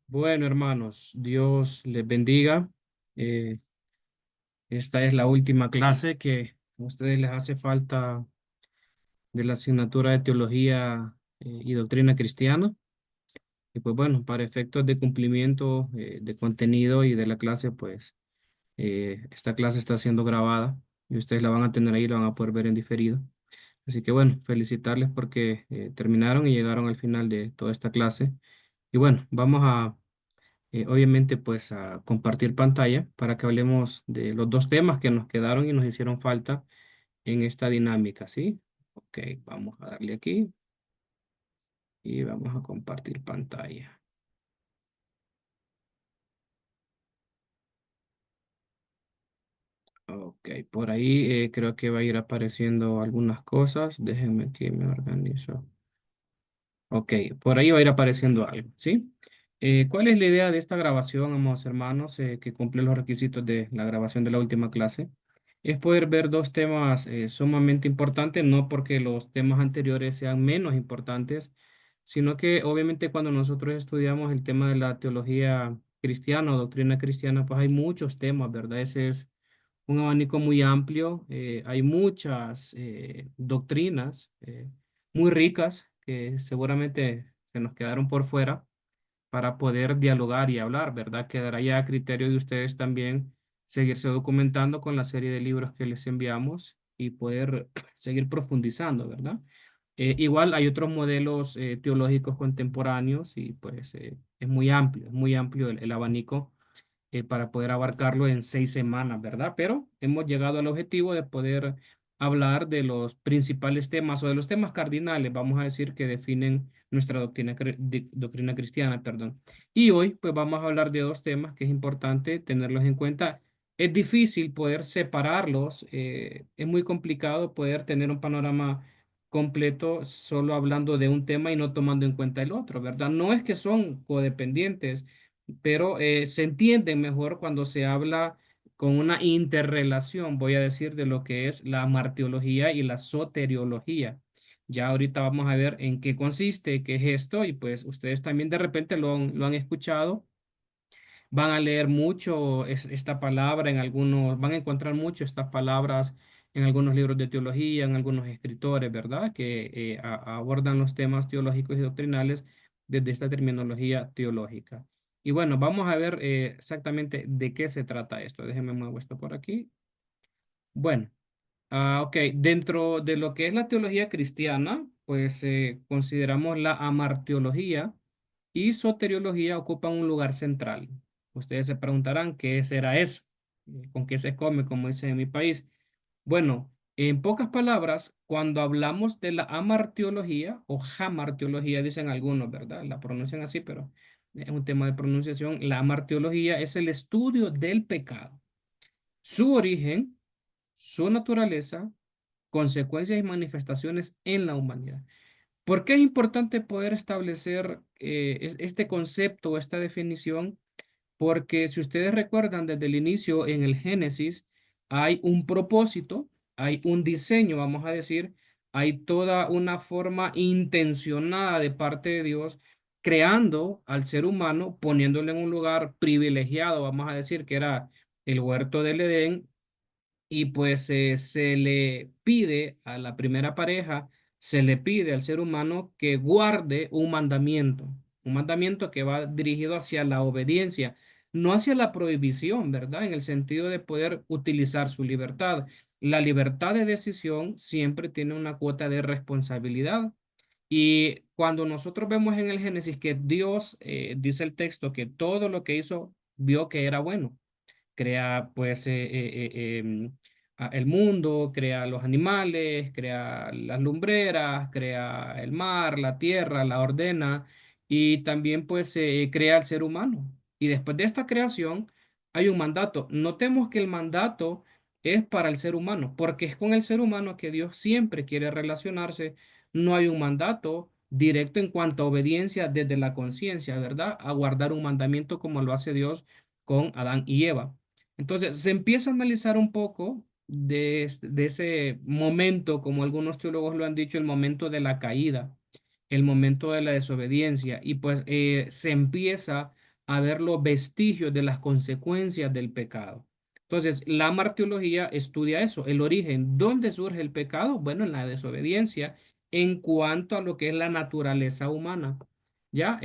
Bueno, hermanos, Dios les bendiga. Eh, Esta es la última clase que a ustedes les hace falta de la asignatura de Teología y Doctrina Cristiana. Y pues bueno, para efectos de cumplimiento de contenido y de la clase, pues esta clase está siendo grabada y ustedes la van a tener ahí, la van a poder ver en diferido. Así que bueno, felicitarles porque terminaron y llegaron al final de toda esta clase. Y bueno, vamos a obviamente pues a compartir pantalla para que hablemos de los dos temas que nos quedaron y nos hicieron falta en esta dinámica, ¿sí? Ok, vamos a darle aquí y vamos a compartir pantalla. Ok, por ahí creo que va a ir apareciendo algunas cosas. Déjenme que me organizo. Ok, por ahí va a ir apareciendo algo, ¿sí? ¿Cuál es la idea de esta grabación, amados hermanos, que cumple los requisitos de la grabación de la última clase? Es poder ver dos temas sumamente importantes, no porque los temas anteriores sean menos importantes, sino que obviamente cuando nosotros estudiamos el tema de la teología cristiana o doctrina cristiana, pues hay muchos temas, ¿verdad? Ese es un abanico muy amplio, hay muchas doctrinas muy ricas que seguramente se nos quedaron por fuera para poder dialogar y hablar, ¿verdad? Quedará ya a criterio de ustedes también seguirse documentando con la serie de libros que les enviamos y poder seguir profundizando, ¿verdad? Igual hay otros modelos teológicos contemporáneos y pues es muy amplio el abanico para poder abarcarlo en 6 semanas, ¿verdad? Pero hemos llegado al objetivo de poder hablar de los principales temas o de los temas cardinales, vamos a decir, que definen nuestra doctrina cristiana, perdón. Y hoy, pues vamos a hablar de dos temas que es importante tenerlos en cuenta. Es difícil poder separarlos, es muy complicado poder tener un panorama completo solo hablando de un tema y no tomando en cuenta el otro, ¿verdad? No es que son codependientes, pero se entiende mejor cuando se habla con una interrelación, voy a decir, de lo que es la martiología y la soteriología. Ya ahorita vamos a ver en qué consiste, qué es esto, y pues ustedes también de repente lo han escuchado, van a leer mucho esta palabra en algunos, van a encontrar mucho estas palabras en algunos libros de teología, en algunos escritores, ¿verdad? Que abordan los temas teológicos y doctrinales desde esta terminología teológica. Y bueno, vamos a ver exactamente de qué se trata esto. Déjenme muevo esto por aquí. Bueno. Ok, dentro de lo que es la teología cristiana, pues consideramos la amartiología y soteriología ocupan un lugar central. Ustedes se preguntarán qué será eso, con qué se come, como dicen en mi país. Bueno, en pocas palabras, cuando hablamos de la amartiología o jamartiología, dicen algunos, ¿verdad? La pronuncian así, pero es un tema de pronunciación. La amartiología es el estudio del pecado, su origen, su naturaleza, consecuencias y manifestaciones en la humanidad. ¿Por qué es importante poder establecer este concepto o esta definición? Porque si ustedes recuerdan desde el inicio en el Génesis, hay un propósito, hay un diseño, vamos a decir, hay toda una forma intencionada de parte de Dios creando al ser humano, poniéndole en un lugar privilegiado, vamos a decir, que era el huerto del Edén, y pues se le pide a la primera pareja, se le pide al ser humano que guarde un mandamiento que va dirigido hacia la obediencia, no hacia la prohibición, ¿verdad? En el sentido de poder utilizar su libertad. La libertad de decisión siempre tiene una cuota de responsabilidad. Y cuando nosotros vemos en el Génesis que Dios, dice el texto, que todo lo que hizo, vio que era bueno, crea pues el mundo, crea los animales, crea las lumbreras, crea el mar, la tierra, la ordena y también pues crea el ser humano. Y después de esta creación hay un mandato. Notemos que el mandato es para el ser humano, porque es con el ser humano que Dios siempre quiere relacionarse. No hay un mandato directo en cuanto a obediencia desde la conciencia, ¿verdad? A guardar un mandamiento como lo hace Dios con Adán y Eva. Entonces, se empieza a analizar un poco de ese momento, como algunos teólogos lo han dicho, el momento de la caída, el momento de la desobediencia, y pues se empieza a ver los vestigios de las consecuencias del pecado. Entonces, la martiología estudia eso, el origen. ¿Dónde surge el pecado? Bueno, en la desobediencia en cuanto a lo que es la naturaleza humana. ¿Ya?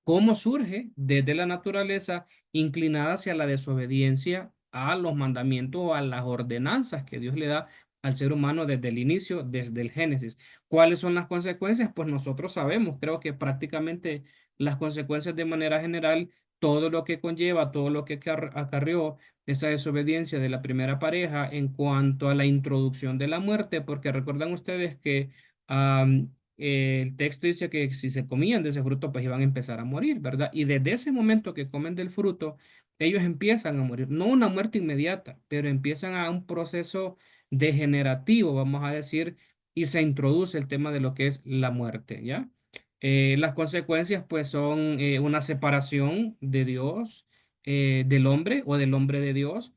¿Cómo surge? Desde la naturaleza inclinada hacia la desobediencia a los mandamientos o a las ordenanzas que Dios le da al ser humano desde el inicio, desde el Génesis. ¿Cuáles son las consecuencias? Pues nosotros sabemos, creo que prácticamente las consecuencias de manera general, todo lo que conlleva, todo lo que acarreó esa desobediencia de la primera pareja en cuanto a la introducción de la muerte, porque recuerdan ustedes que el texto dice que si se comían de ese fruto, pues iban a empezar a morir, ¿verdad? Y desde ese momento que comen del fruto, ellos empiezan a morir, no una muerte inmediata, pero empiezan a un proceso degenerativo, vamos a decir, y se introduce el tema de lo que es la muerte, ¿ya? Las consecuencias, pues, son una separación de Dios, del hombre o del hombre de Dios.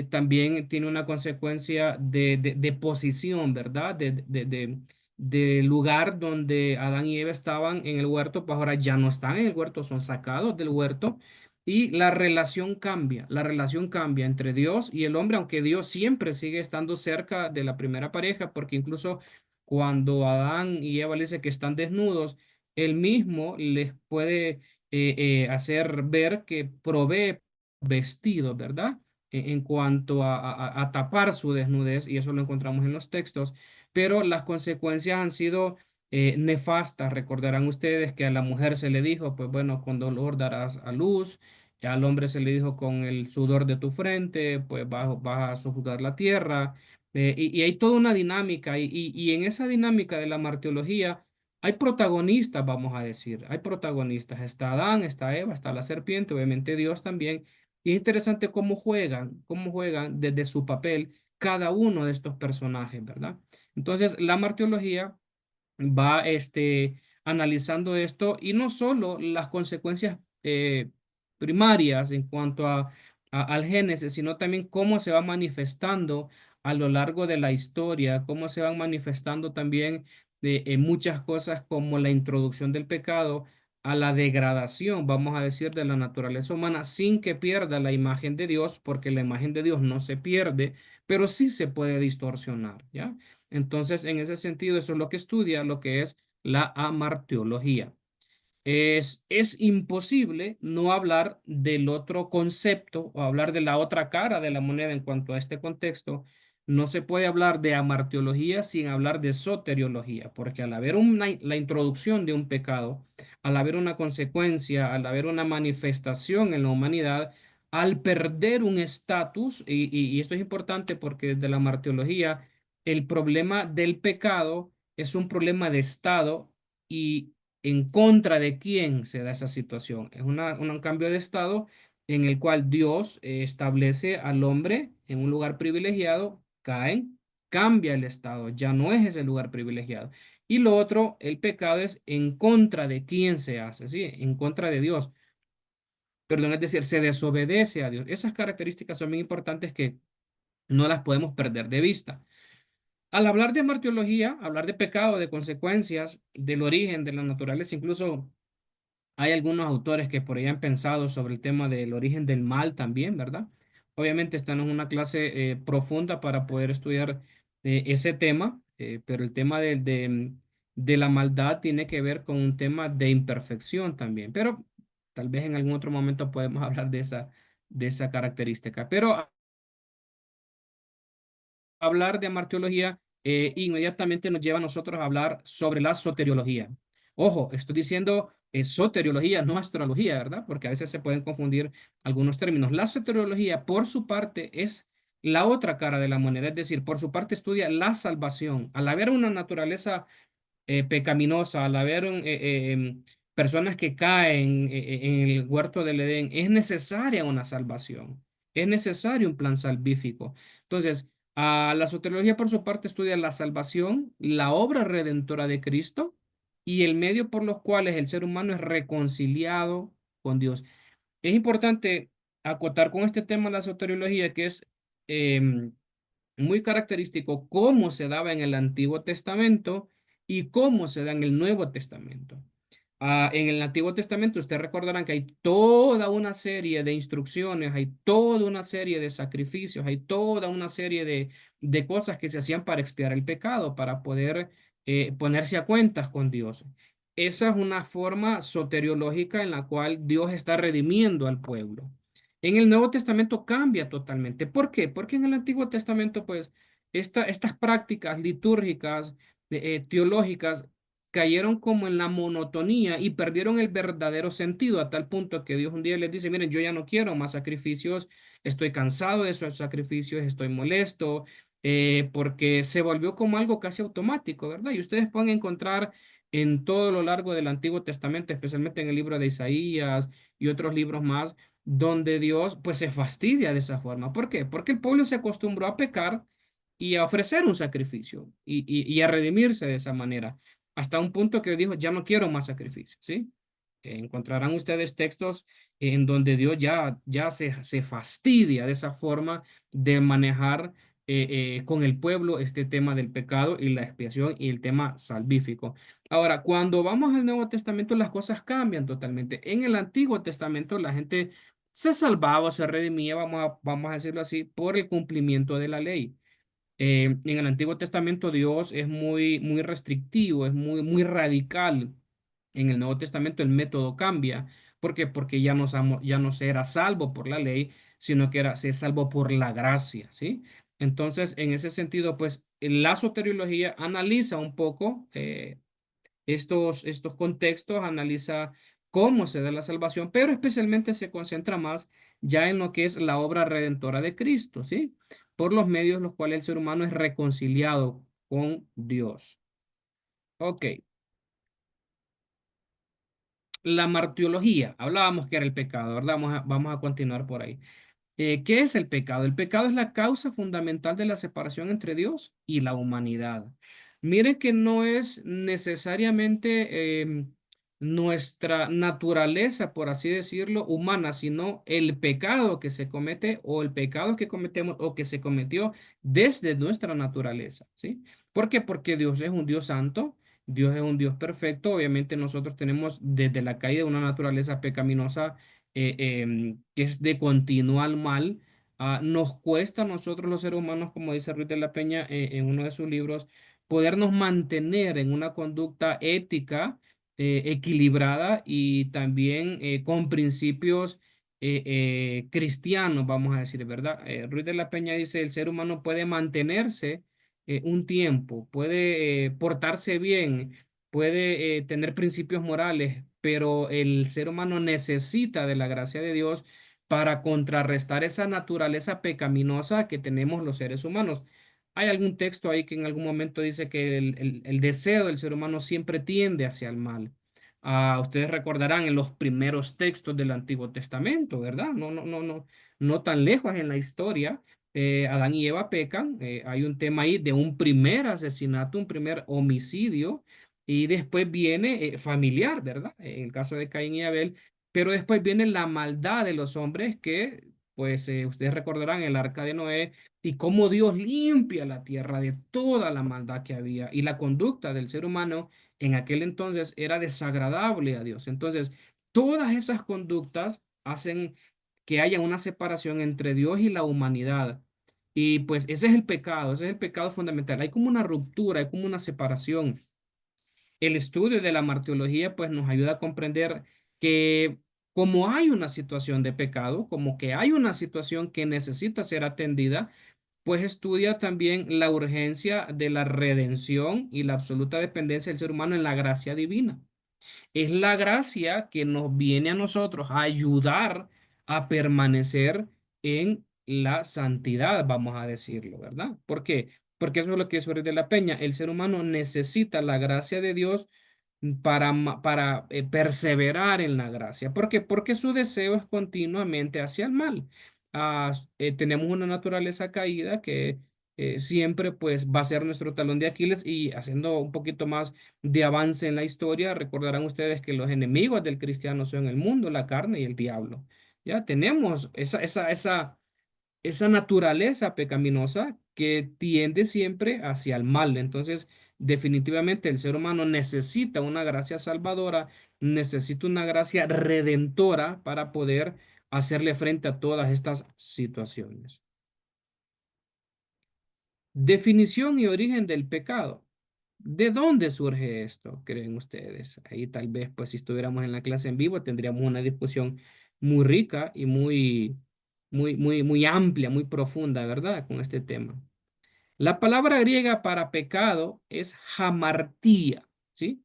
También tiene una consecuencia de posición, ¿verdad? Del lugar donde Adán y Eva estaban en el huerto, pues ahora ya no están en el huerto, son sacados del huerto y la relación cambia entre Dios y el hombre, aunque Dios siempre sigue estando cerca de la primera pareja, porque incluso cuando Adán y Eva le dice que están desnudos, él mismo les puede hacer ver que provee vestidos, ¿verdad? En cuanto a tapar su desnudez, y eso lo encontramos en los textos, pero las consecuencias han sido nefastas. Recordarán ustedes que a la mujer se le dijo, pues bueno, con dolor darás a luz, y al hombre se le dijo con el sudor de tu frente, pues vas a sujuzgar la tierra, y hay toda una dinámica, y en esa dinámica de la martiología hay protagonistas, vamos a decir, hay protagonistas, está Adán, está Eva, está la serpiente, obviamente Dios también, y es interesante cómo juegan desde su papel cada uno de estos personajes, ¿verdad? Entonces, la martiología va analizando esto y no solo las consecuencias primarias en cuanto al Génesis, sino también cómo se va manifestando a lo largo de la historia, cómo se van manifestando también muchas cosas como la introducción del pecado a la degradación, vamos a decir, de la naturaleza humana sin que pierda la imagen de Dios, porque la imagen de Dios no se pierde, pero sí se puede distorsionar, ¿ya? Entonces, en ese sentido, eso es lo que estudia, lo que es la amarteología. Es imposible no hablar del otro concepto o hablar de la otra cara de la moneda en cuanto a este contexto. No se puede hablar de amarteología sin hablar de soteriología, porque al haber la introducción de un pecado, al haber una consecuencia, al haber una manifestación en la humanidad, al perder un estatus, y esto es importante porque desde la amarteología, el problema del pecado es un problema de estado y en contra de quién se da esa situación. Es un cambio de estado en el cual Dios establece al hombre en un lugar privilegiado, caen, cambia el estado, ya no es ese lugar privilegiado. Y lo otro, el pecado es en contra de quién se hace, ¿sí? En contra de Dios. Perdón, es decir, se desobedece a Dios. Esas características son muy importantes que no las podemos perder de vista. Al hablar de martiología, hablar de pecado, de consecuencias, del origen, de la naturaleza, incluso hay algunos autores que por ahí han pensado sobre el tema del origen del mal también, ¿verdad? Obviamente esta no es una clase profunda para poder estudiar ese tema, pero el tema de la maldad tiene que ver con un tema de imperfección también, pero tal vez en algún otro momento podemos hablar de esa característica. Pero hablar de amarteología inmediatamente nos lleva a nosotros a hablar sobre la soteriología. Ojo, estoy diciendo soteriología, no astrología, ¿verdad? Porque a veces se pueden confundir algunos términos. La soteriología, por su parte, es la otra cara de la moneda, es decir, por su parte estudia la salvación. Al haber una naturaleza pecaminosa, al haber personas que caen en el huerto del Edén, es necesaria una salvación, es necesario un plan salvífico. Entonces, la soteriología por su parte estudia la salvación, la obra redentora de Cristo y el medio por los cuales el ser humano es reconciliado con Dios. Es importante acotar con este tema la soteriología, que es em, muy característico cómo se daba en el Antiguo Testamento y cómo se da en el Nuevo Testamento. En el Antiguo Testamento, ustedes recordarán que hay toda una serie de instrucciones, hay toda una serie de sacrificios, hay toda una serie de cosas que se hacían para expiar el pecado, para poder ponerse a cuentas con Dios. Esa es una forma soteriológica en la cual Dios está redimiendo al pueblo. En el Nuevo Testamento cambia totalmente. ¿Por qué? Porque en el Antiguo Testamento, pues, estas prácticas litúrgicas, teológicas, cayeron como en la monotonía y perdieron el verdadero sentido a tal punto que Dios un día les dice, miren, yo ya no quiero más sacrificios, estoy cansado de esos sacrificios, estoy molesto, porque se volvió como algo casi automático, ¿verdad? Y ustedes pueden encontrar en todo lo largo del Antiguo Testamento, especialmente en el libro de Isaías y otros libros más, donde Dios pues se fastidia de esa forma. ¿Por qué? Porque el pueblo se acostumbró a pecar y a ofrecer un sacrificio y a redimirse de esa manera hasta un punto que dijo, ya no quiero más sacrificios, ¿sí? Encontrarán ustedes textos en donde Dios ya se fastidia de esa forma de manejar con el pueblo este tema del pecado y la expiación y el tema salvífico. Ahora, cuando vamos al Nuevo Testamento, las cosas cambian totalmente. En el Antiguo Testamento, la gente se salvaba o se redimía, vamos a decirlo así, por el cumplimiento de la ley. En el Antiguo Testamento Dios es muy restrictivo, es muy radical. En el Nuevo Testamento el método cambia. ¿Por qué? Porque ya no se era salvo por la ley, sino que se es salvo por la gracia, ¿sí? Entonces, en ese sentido, pues la soteriología analiza un poco estos contextos, analiza cómo se da la salvación, pero especialmente se concentra más ya en lo que es la obra redentora de Cristo, ¿sí? Por los medios los cuales el ser humano es reconciliado con Dios. Ok, la martiología, hablábamos que era el pecado, ¿verdad? Vamos a continuar por ahí. ¿Qué es el pecado? El pecado es la causa fundamental de la separación entre Dios y la humanidad. Mire que no es necesariamente nuestra naturaleza, por así decirlo, humana, sino el pecado que se comete o el pecado que cometemos o que se cometió desde nuestra naturaleza, ¿sí? ¿Por qué? Porque Dios es un Dios santo. Dios es un Dios perfecto. Obviamente nosotros tenemos desde la caída una naturaleza pecaminosa que es de continual mal. Nos cuesta a nosotros los seres humanos, como dice Ruiz de la Peña en uno de sus libros, podernos mantener en una conducta ética equilibrada y también con principios cristianos, vamos a decir, ¿verdad? Ruiz de la Peña dice, el ser humano puede mantenerse un tiempo, puede portarse bien, puede tener principios morales, pero el ser humano necesita de la gracia de Dios para contrarrestar esa naturaleza pecaminosa que tenemos los seres humanos. Hay algún texto ahí que en algún momento dice que el deseo del ser humano siempre tiende hacia el mal. Ustedes recordarán en los primeros textos del Antiguo Testamento, ¿verdad? No tan lejos en la historia. Adán y Eva pecan. Hay un tema ahí de un primer asesinato, un primer homicidio y después viene familiar, ¿verdad? En el caso de Caín y Abel, pero después viene la maldad de los hombres que, pues, ustedes recordarán el arca de Noé y cómo Dios limpia la tierra de toda la maldad que había y la conducta del ser humano en aquel entonces era desagradable a Dios. Entonces, todas esas conductas hacen que haya una separación entre Dios y la humanidad. Y pues ese es el pecado fundamental. Hay como una ruptura, hay como una separación. El estudio de la martiología pues nos ayuda a comprender que como hay una situación de pecado, como que hay una situación que necesita ser atendida, pues estudia también la urgencia de la redención y la absoluta dependencia del ser humano en la gracia divina. Es la gracia que nos viene a nosotros a ayudar a permanecer en la santidad, vamos a decirlo, ¿verdad? ¿Por qué? Porque eso es lo que es de la Peña. El ser humano necesita la gracia de Dios para perseverar en la gracia. ¿Por qué? Porque su deseo es continuamente hacia el mal. Tenemos una naturaleza caída que siempre pues va a ser nuestro talón de Aquiles y haciendo un poquito más de avance en la historia, recordarán ustedes que los enemigos del cristiano son el mundo, la carne y el diablo. Ya tenemos esa naturaleza pecaminosa que tiende siempre hacia el mal. Entonces, definitivamente el ser humano necesita una gracia salvadora, necesita una gracia redentora para poder hacerle frente a todas estas situaciones. Definición y origen del pecado. ¿De dónde surge esto, creen ustedes? Ahí tal vez, pues si estuviéramos en la clase en vivo, tendríamos una discusión muy rica y muy amplia, muy profunda, ¿verdad? Con este tema. La palabra griega para pecado es hamartía, ¿sí?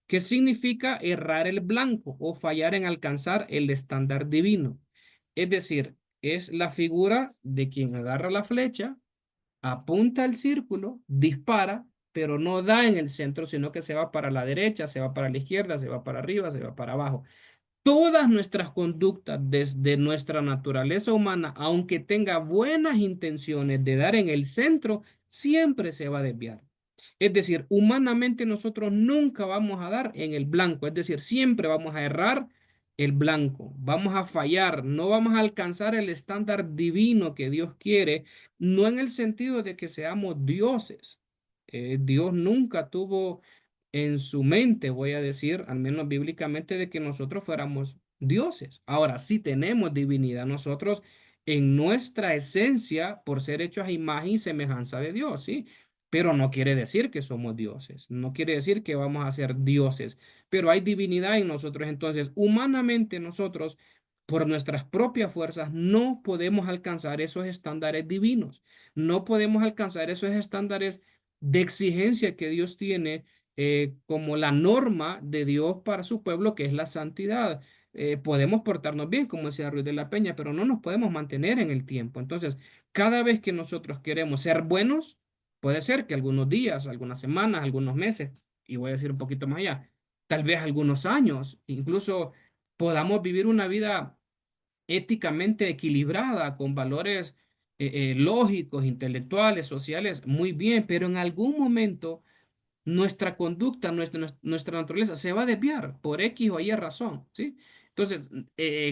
Que significa errar el blanco o fallar en alcanzar el estándar divino. Es decir, es la figura de quien agarra la flecha, apunta al círculo, dispara, pero no da en el centro, sino que se va para la derecha, se va para la izquierda, se va para arriba, se va para abajo. Todas nuestras conductas desde nuestra naturaleza humana, aunque tenga buenas intenciones de dar en el centro, siempre se va a desviar. Es decir, humanamente nosotros nunca vamos a dar en el blanco, es decir, siempre vamos a errar el blanco, vamos a fallar, no vamos a alcanzar el estándar divino que Dios quiere, no en el sentido de que seamos dioses. Dios nunca tuvo en su mente, voy a decir, al menos bíblicamente, de que nosotros fuéramos dioses. Ahora, sí tenemos divinidad nosotros en nuestra esencia por ser hechos a imagen y semejanza de Dios, ¿sí? Pero no quiere decir que somos dioses, no quiere decir que vamos a ser dioses, pero hay divinidad en nosotros. Entonces, humanamente nosotros, por nuestras propias fuerzas, no podemos alcanzar esos estándares divinos, no podemos alcanzar esos estándares de exigencia que Dios tiene como la norma de Dios para su pueblo, que es la santidad. Podemos portarnos bien, como decía Ruiz de la Peña, pero no nos podemos mantener en el tiempo. Entonces, cada vez que nosotros queremos ser buenos, puede ser que algunos días, algunas semanas, algunos meses, y voy a decir un poquito más allá, tal vez algunos años, incluso podamos vivir una vida éticamente equilibrada, con valores lógicos, intelectuales, sociales, muy bien, pero en algún momento nuestra conducta, nuestra naturaleza se va a desviar por X o Y razón, ¿sí? Entonces,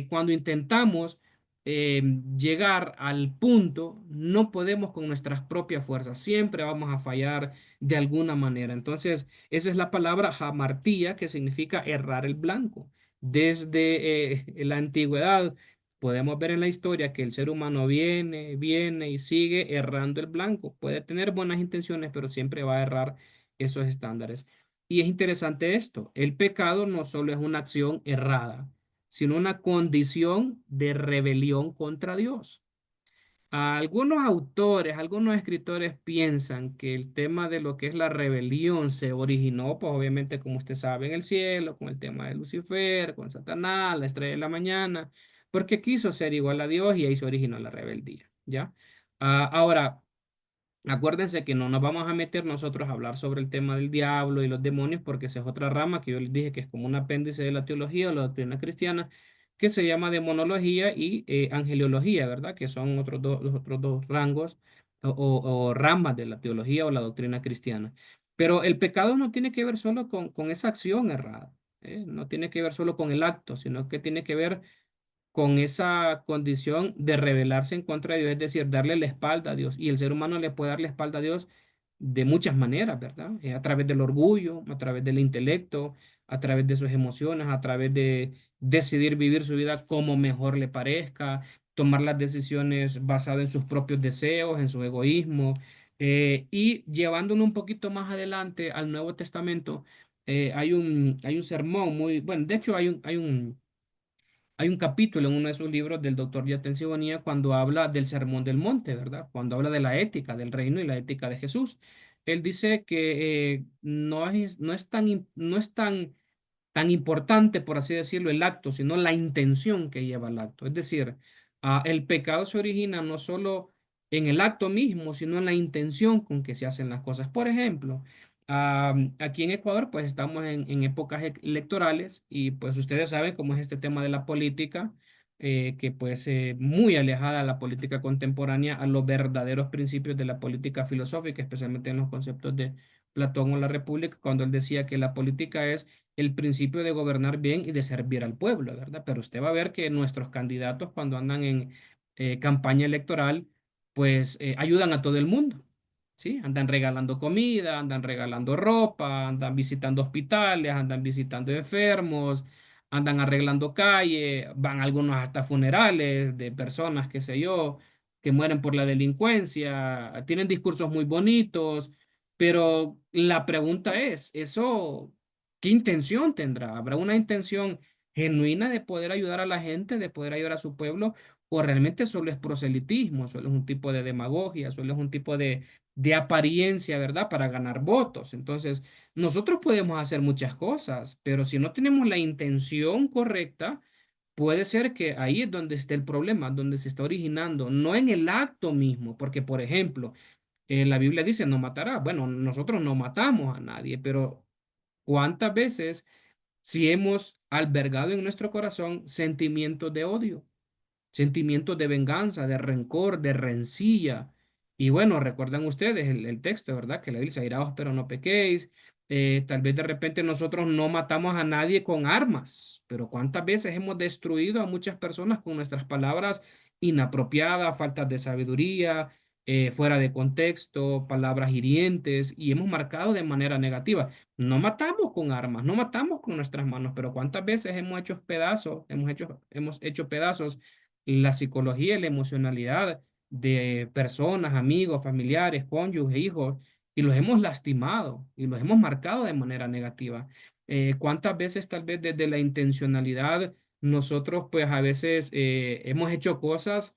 cuando intentamos eh, llegar al punto, no podemos con nuestras propias fuerzas, siempre vamos a fallar de alguna manera. Entonces, esa es la palabra hamartía, que significa errar el blanco. Desde la antigüedad podemos ver en la historia que el ser humano viene y sigue errando el blanco. Puede tener buenas intenciones, pero siempre va a errar esos estándares. Y es interesante esto, el pecado no solo es una acción errada, sino una condición de rebelión contra Dios. Algunos autores, algunos escritores piensan que el tema de lo que es la rebelión se originó, pues obviamente, como usted sabe, en el cielo, con el tema de Lucifer, con Satanás, la estrella de la mañana, porque quiso ser igual a Dios y ahí se originó la rebeldía, ¿ya? Ahora, acuérdense que no nos vamos a meter nosotros a hablar sobre el tema del diablo y los demonios, porque esa es otra rama que yo les dije que es como un apéndice de la teología o la doctrina cristiana, que se llama demonología y angeliología, ¿verdad? Que son los otros dos rangos o ramas de la teología o la doctrina cristiana. Pero el pecado no tiene que ver solo con esa acción errada, ¿eh? No tiene que ver solo con el acto, sino que tiene que ver con esa condición de rebelarse en contra de Dios, es decir, darle la espalda a Dios. Y el ser humano le puede dar la espalda a Dios de muchas maneras, ¿verdad? A través del orgullo, a través del intelecto, a través de sus emociones, a través de decidir vivir su vida como mejor le parezca, tomar las decisiones basadas en sus propios deseos, en su egoísmo. Y llevándolo un poquito más adelante al Nuevo Testamento, hay un sermón muy, bueno, de hecho hay un capítulo en uno de sus libros del doctor Yatensi Bonilla cuando habla del Sermón del Monte, ¿verdad? Cuando habla de la ética del reino y la ética de Jesús. Él dice que no es tan importante, por así decirlo, el acto, sino la intención que lleva el acto. Es decir, el pecado se origina no solo en el acto mismo, sino en la intención con que se hacen las cosas. Por ejemplo, aquí en Ecuador, pues estamos en épocas electorales y pues ustedes saben cómo es este tema de la política, que pues muy alejada de la política contemporánea, a los verdaderos principios de la política filosófica, especialmente en los conceptos de Platón o la República, cuando él decía que la política es el principio de gobernar bien y de servir al pueblo, ¿verdad? Pero usted va a ver que nuestros candidatos cuando andan en campaña electoral, pues ayudan a todo el mundo. ¿sí? Andan regalando comida, andan regalando ropa, andan visitando hospitales, andan visitando enfermos, andan arreglando calle, van algunos hasta funerales de personas, qué sé yo, que mueren por la delincuencia, tienen discursos muy bonitos, pero la pregunta es, ¿eso qué intención tendrá? ¿Habrá una intención genuina de poder ayudar a la gente, de poder ayudar a su pueblo? ¿O realmente solo es proselitismo, solo es un tipo de demagogia, solo es un tipo de apariencia, ¿verdad? Para ganar votos. Entonces, nosotros podemos hacer muchas cosas, pero si no tenemos la intención correcta, puede ser que ahí es donde esté el problema, donde se está originando, no en el acto mismo, porque, por ejemplo, la Biblia dice no matará. Bueno, nosotros no matamos a nadie, pero ¿cuántas veces si hemos albergado en nuestro corazón sentimientos de odio? Sentimientos de venganza, de rencor, de rencilla? Y bueno, recuerdan ustedes el texto, ¿verdad? Que le dice, airaos, pero no pequéis. Tal vez de repente nosotros no matamos a nadie con armas, pero ¿cuántas veces hemos destruido a muchas personas con nuestras palabras inapropiadas, faltas de sabiduría, fuera de contexto, palabras hirientes, y hemos marcado de manera negativa? No matamos con armas, no matamos con nuestras manos, pero ¿cuántas veces hemos hecho pedazos, hemos hecho pedazos la psicología y la emocionalidad de personas, amigos, familiares, cónyuges, hijos, y los hemos lastimado y los hemos marcado de manera negativa? ¿Cuántas veces tal vez desde la intencionalidad nosotros pues a veces hemos hecho cosas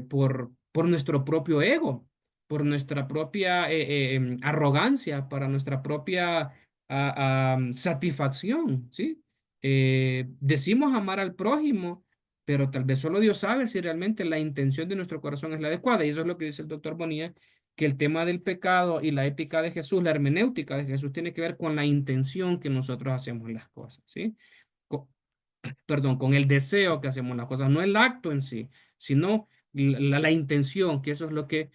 por nuestro propio ego, por nuestra propia arrogancia, para nuestra propia satisfacción, ¿sí? Decimos amar al prójimo, pero tal vez solo Dios sabe si realmente la intención de nuestro corazón es la adecuada. Y eso es lo que dice el doctor Bonilla, que el tema del pecado y la ética de Jesús, la hermenéutica de Jesús, tiene que ver con la intención que nosotros hacemos las cosas, ¿sí? Perdón, con el deseo que hacemos las cosas, no el acto en sí, sino la intención, que eso es lo que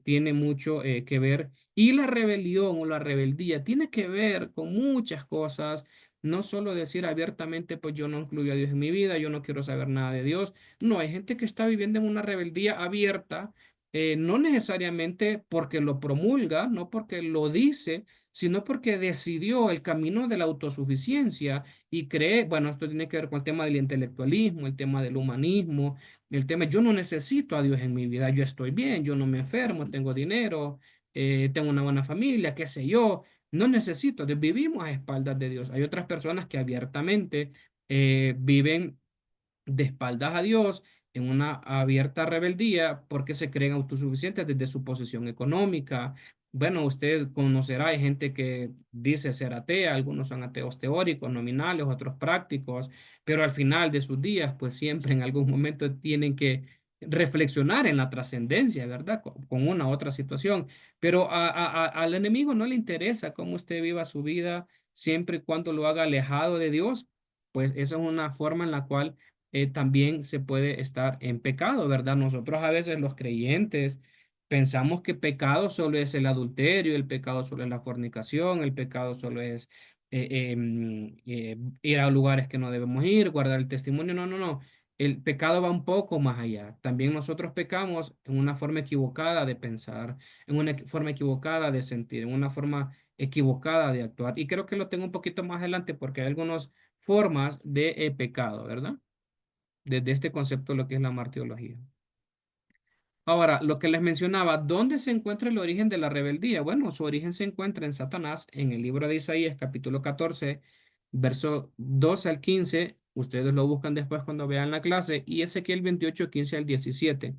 tiene mucho que ver. Y la rebelión o la rebeldía tiene que ver con muchas cosas, no solo decir abiertamente, pues yo no incluyo a Dios en mi vida, yo no quiero saber nada de Dios. No, hay gente que está viviendo en una rebeldía abierta, no necesariamente porque lo promulga, no porque lo dice, sino porque decidió el camino de la autosuficiencia y cree, bueno, esto tiene que ver con el tema del intelectualismo, el tema del humanismo, el tema, yo no necesito a Dios en mi vida, yo estoy bien, yo no me enfermo, tengo dinero, tengo una buena familia, qué sé yo, no necesito, vivimos a espaldas de Dios. Hay otras personas que abiertamente viven de espaldas a Dios, en una abierta rebeldía, porque se creen autosuficientes desde su posición económica. Bueno, usted conocerá, hay gente que dice ser atea, algunos son ateos teóricos, nominales, otros prácticos, pero al final de sus días, pues siempre en algún momento tienen que reflexionar en la trascendencia, ¿verdad? Con una u otra situación. Pero al enemigo no le interesa cómo usted viva su vida, siempre y cuando lo haga alejado de Dios, pues esa es una forma en la cual también se puede estar en pecado, ¿verdad? Nosotros a veces los creyentes pensamos que pecado solo es el adulterio, el pecado solo es la fornicación, el pecado solo es ir a lugares que no debemos ir, guardar el testimonio. No, no, no. El pecado va un poco más allá. También nosotros pecamos en una forma equivocada de pensar, en una forma equivocada de sentir, en una forma equivocada de actuar. Y creo que lo tengo un poquito más adelante porque hay algunas formas de pecado, ¿verdad? Desde este concepto lo que es la martiología. Ahora, lo que les mencionaba, ¿dónde se encuentra el origen de la rebeldía? Bueno, su origen se encuentra en Satanás, en el libro de Isaías, capítulo 14, verso 12 al 15. Ustedes lo buscan después cuando vean la clase. Y Ezequiel 28 15 al 17.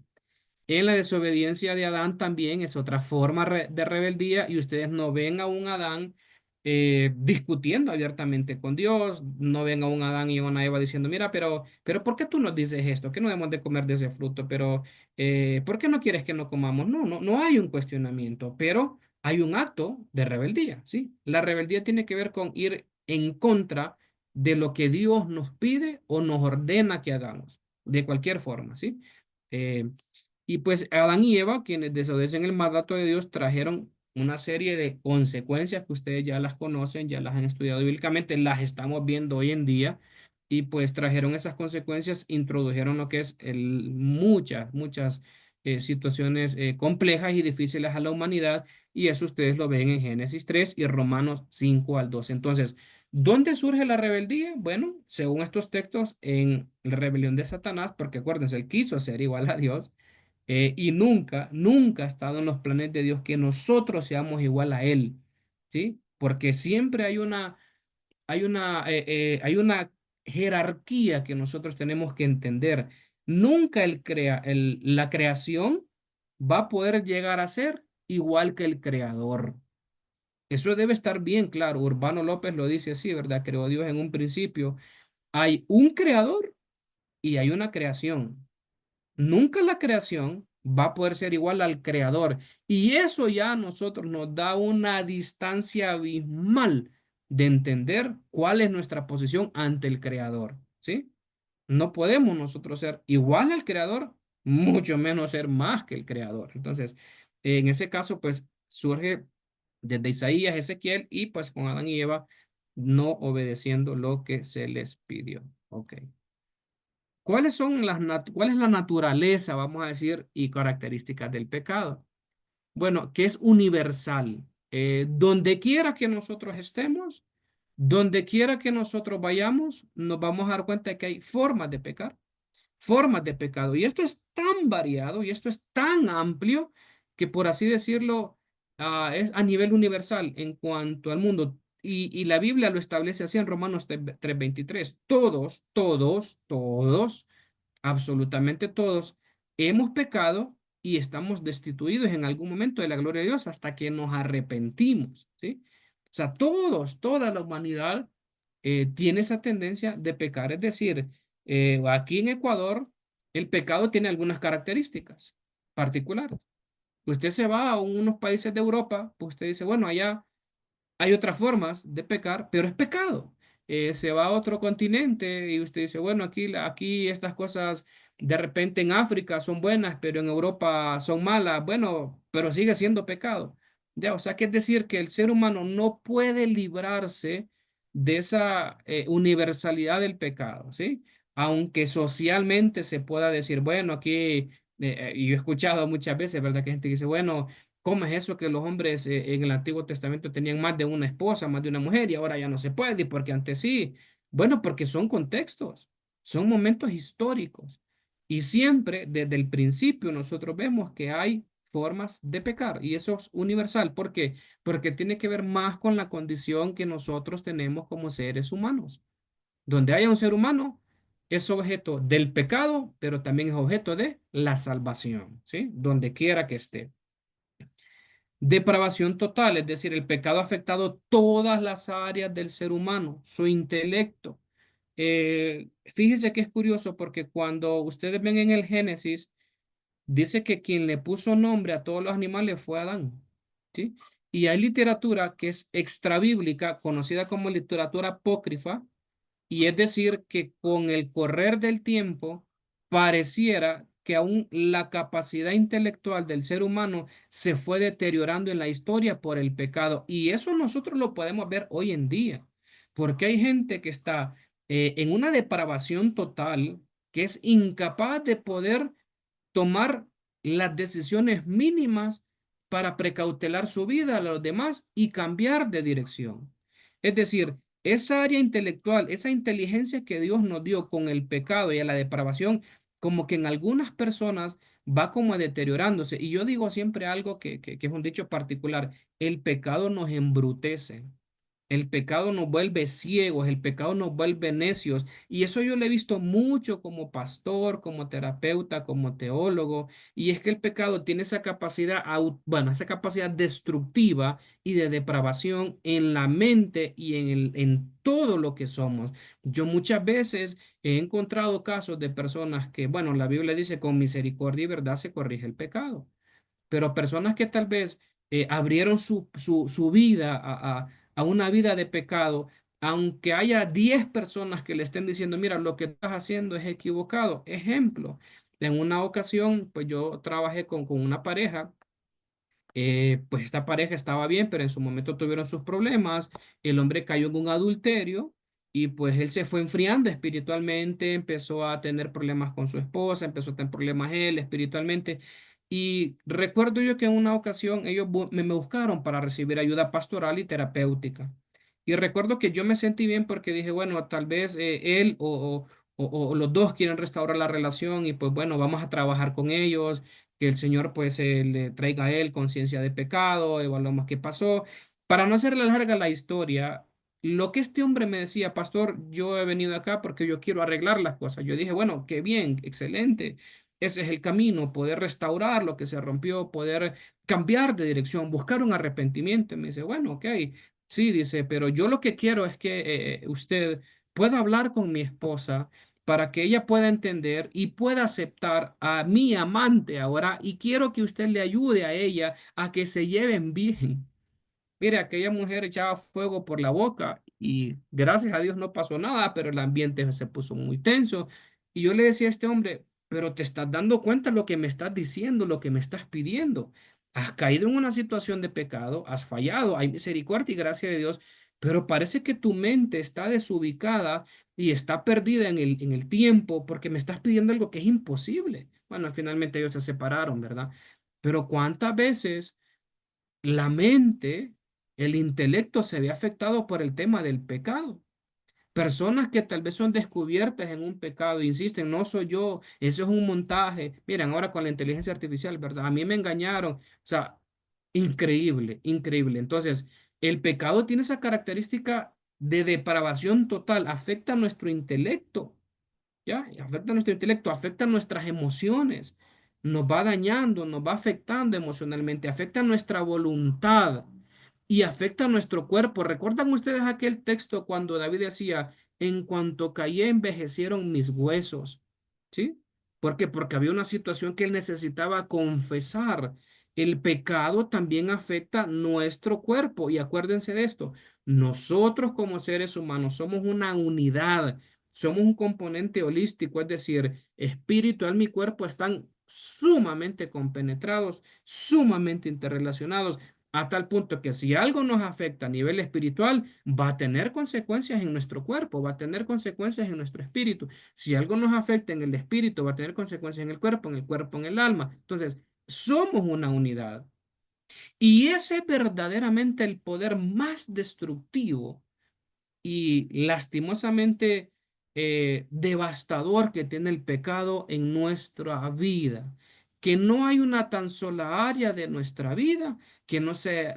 En la desobediencia de Adán también es otra forma de rebeldía y ustedes no ven a un Adán discutiendo abiertamente con Dios, no ven a un Adán y a una Eva diciendo, mira, pero ¿por qué tú nos dices esto? Que no debemos de comer de ese fruto, pero ¿por qué no quieres que no comamos? No, no, no hay un cuestionamiento, pero hay un acto de rebeldía, ¿sí? La rebeldía tiene que ver con ir en contra de lo que Dios nos pide o nos ordena que hagamos, de cualquier forma, ¿sí? Eh, y pues Adán y Eva, quienes desobedecen el mandato de Dios, trajeron una serie de consecuencias que ustedes ya las conocen, ya las han estudiado bíblicamente, las estamos viendo hoy en día, y pues trajeron esas consecuencias, introdujeron lo que es muchas, muchas. situaciones complejas y difíciles a la humanidad, y eso ustedes lo ven en Génesis 3 y Romanos 5 al 12. Entonces, ¿dónde surge la rebeldía? Bueno, según estos textos, en la rebelión de Satanás, porque acuérdense, él quiso ser igual a Dios, y nunca, nunca ha estado en los planes de Dios que nosotros seamos igual a Él, ¿sí? Porque siempre hay una jerarquía que nosotros tenemos que entender. Nunca la creación va a poder llegar a ser igual que el creador. Eso debe estar bien claro. Urbano López lo dice así, ¿verdad? Creó Dios en un principio. Hay un creador y hay una creación. Nunca la creación va a poder ser igual al creador. Y eso ya a nosotros nos da una distancia abismal de entender cuál es nuestra posición ante el creador, ¿sí? No podemos nosotros ser igual al creador, mucho menos ser más que el creador. Entonces, en ese caso, pues surge desde Isaías, Ezequiel y pues con Adán y Eva no obedeciendo lo que se les pidió. Ok. ¿Cuál es la naturaleza, vamos a decir, y características del pecado? Bueno, que es universal. Donde quiera que nosotros estemos, donde quiera que nosotros vayamos, nos vamos a dar cuenta de que hay formas de pecado. Y esto es tan variado y esto es tan amplio que, por así decirlo, es a nivel universal en cuanto al mundo. Y la Biblia lo establece así en Romanos 3:23. Todos absolutamente todos, hemos pecado y estamos destituidos en algún momento de la gloria de Dios hasta que nos arrepentimos, ¿sí? O sea, toda la humanidad tiene esa tendencia de pecar. Es decir, aquí en Ecuador, el pecado tiene algunas características particulares. Usted se va a unos países de Europa, pues usted dice, bueno, allá hay otras formas de pecar, pero es pecado. Se va a otro continente y usted dice, bueno, aquí estas cosas de repente en África son buenas, pero en Europa son malas. Bueno, pero sigue siendo pecado. Ya, o sea, que es decir que el ser humano no puede librarse de esa universalidad del pecado, ¿sí? Aunque socialmente se pueda decir, bueno, y yo he escuchado muchas veces, ¿verdad? Que hay gente que dice, bueno, ¿cómo es eso que los hombres en el Antiguo Testamento tenían más de una esposa, más de una mujer y ahora ya no se puede? ¿Y porque antes sí? Bueno, porque son contextos, son momentos históricos. Y siempre, desde el principio, nosotros vemos que hay formas de pecar y eso es universal. ¿Por qué? Porque tiene que ver más con la condición que nosotros tenemos como seres humanos. Donde haya un ser humano, es objeto del pecado, pero también es objeto de la salvación, ¿sí? Donde quiera que esté. Depravación total, es decir, el pecado ha afectado todas las áreas del ser humano, su intelecto. Fíjese que es curioso porque cuando ustedes ven en el Génesis, dice que quien le puso nombre a todos los animales fue Adán, ¿sí? Y hay literatura que es extrabíblica, conocida como literatura apócrifa, y es decir, que con el correr del tiempo pareciera que aún la capacidad intelectual del ser humano se fue deteriorando en la historia por el pecado. Y eso nosotros lo podemos ver hoy en día, porque hay gente que está en una depravación total, que es incapaz de poder tomar las decisiones mínimas para precautelar su vida a los demás y cambiar de dirección. Es decir, esa área intelectual, esa inteligencia que Dios nos dio con el pecado y a la depravación, como que en algunas personas va como deteriorándose. Y yo digo siempre algo que es un dicho particular, el pecado nos embrutece. El pecado nos vuelve ciegos, el pecado nos vuelve necios. Y eso yo lo he visto mucho como pastor, como terapeuta, como teólogo. Y es que el pecado tiene esa capacidad, bueno, esa capacidad destructiva y de depravación en la mente y en todo lo que somos. Yo muchas veces he encontrado casos de personas que, bueno, la Biblia dice, con misericordia y verdad se corrige el pecado, pero personas que tal vez abrieron su vida a una vida de pecado, aunque haya 10 personas que le estén diciendo, mira, lo que estás haciendo es equivocado. Ejemplo, en una ocasión, pues yo trabajé con una pareja. Pues esta pareja estaba bien, pero en su momento tuvieron sus problemas. El hombre cayó en un adulterio y pues él se fue enfriando espiritualmente, empezó a tener problemas con su esposa, empezó a tener problemas él espiritualmente. Y recuerdo yo que en una ocasión ellos me buscaron para recibir ayuda pastoral y terapéutica. Y recuerdo que yo me sentí bien porque dije, bueno, tal vez él o los dos quieren restaurar la relación y pues bueno, vamos a trabajar con ellos, que el Señor pues le traiga a él conciencia de pecado, evaluamos qué pasó. Para no hacerle larga la historia, lo que este hombre me decía, pastor, yo he venido acá porque yo quiero arreglar las cosas. Yo dije, bueno, qué bien, excelente. Ese es el camino, poder restaurar lo que se rompió, poder cambiar de dirección, buscar un arrepentimiento. Y me dice, bueno, ok, sí, dice, pero yo lo que quiero es que usted pueda hablar con mi esposa para que ella pueda entender y pueda aceptar a mi amante ahora y quiero que usted le ayude a ella a que se lleven bien. Mire, aquella mujer echaba fuego por la boca y gracias a Dios no pasó nada, pero el ambiente se puso muy tenso. Y yo le decía a este hombre, pero te estás dando cuenta lo que me estás diciendo, lo que me estás pidiendo. Has caído en una situación de pecado, has fallado, hay misericordia y gracia de Dios, pero parece que tu mente está desubicada y está perdida en el tiempo porque me estás pidiendo algo que es imposible. Bueno, finalmente ellos se separaron, ¿verdad? Pero ¿cuántas veces la mente, el intelecto se ve afectado por el tema del pecado? Personas que tal vez son descubiertas en un pecado, insisten, no soy yo, eso es un montaje. Miren, ahora con la inteligencia artificial, ¿verdad? A mí me engañaron. O sea, increíble, increíble. Entonces, el pecado tiene esa característica de depravación total, afecta a nuestro intelecto. ¿Ya? Y afecta nuestro intelecto, afecta nuestras emociones, nos va dañando, nos va afectando emocionalmente, afecta nuestra voluntad y afecta nuestro cuerpo. ¿Recuerdan ustedes aquel texto cuando David decía, en cuanto caí envejecieron mis huesos? ¿Sí? ¿Por qué? Porque había una situación que él necesitaba confesar. El pecado también afecta nuestro cuerpo y acuérdense de esto, nosotros como seres humanos somos una unidad. Somos un componente holístico, es decir, espíritu, alma y cuerpo están sumamente compenetrados, sumamente interrelacionados, a tal punto que si algo nos afecta a nivel espiritual, va a tener consecuencias en nuestro cuerpo, va a tener consecuencias en nuestro espíritu. Si algo nos afecta en el espíritu, va a tener consecuencias en el cuerpo, en el alma. Entonces, somos una unidad. Y ese es verdaderamente el poder más destructivo y lastimosamente devastador que tiene el pecado en nuestra vida, que no hay una tan sola área de nuestra vida que no sea